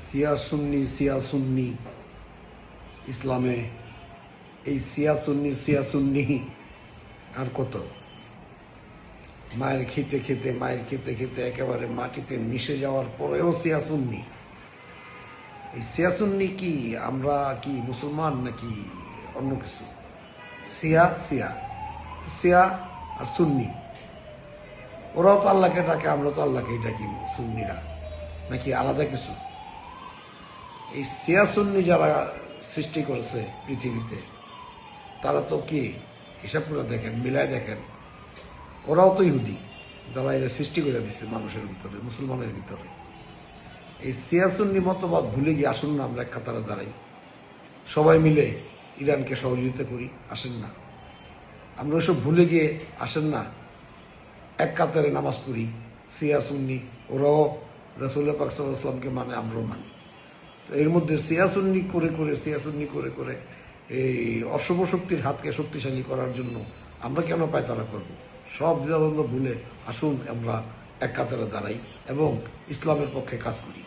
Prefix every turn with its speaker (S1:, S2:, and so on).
S1: শিয়া সুন্নি ইসলামে এই শিয়া সুন্নি আর কত মায়ের খেতে খেতে একেবারে মাটিতে মিশে যাওয়ার পরেও শিয়া সুন্নি। এই শিয়া সুন্নি কি আমরা কি মুসলমান নাকি অন্য কিছু? শিয়া আর সুন্নি, ওরাও তো আল্লাহকে ডাকে, আমরা তো আল্লাহকেই ডাকি। সুন্নিরা নাকি আলাদা কিছু? এই শিয়া সুন্নি যারা সৃষ্টি করেছে পৃথিবীতে, তারা তো কি হিসাব করে দেখেন, মিলায় দেখেন, ওরাও তো ইহুদি যারা এরা সৃষ্টি করে দিচ্ছে মানুষের ভিতরে, মুসলমানের ভিতরে। এই শিয়া সুন্নি মতবাদ ভুলে গিয়ে আসুন না আমরা এক কাতারে দাঁড়াই, সবাই মিলে ইরানকে সহযোগিতা করি। আসেন না, আমরা ওইসব ভুলে গিয়ে আসেন না এক কাতারে নামাজ পড়ি। শিয়া সুন্নি ওরাও রাসূলুল্লাহ পাক সাল্লাল্লাহু আলাইহি ওয়াসাল্লামকে মানে, আমরাও মানি। তো এর মধ্যে শিয়া সুন্নি করে এই অশুভ শক্তির হাতকে শক্তিশালী করার জন্য আমরা কেন পায়তারা করব? সব দ্বিধাদ্বন্দ্ব ভুলে আসুন আমরা এক কাতারে দাঁড়াই এবং ইসলামের পক্ষে কাজ করি।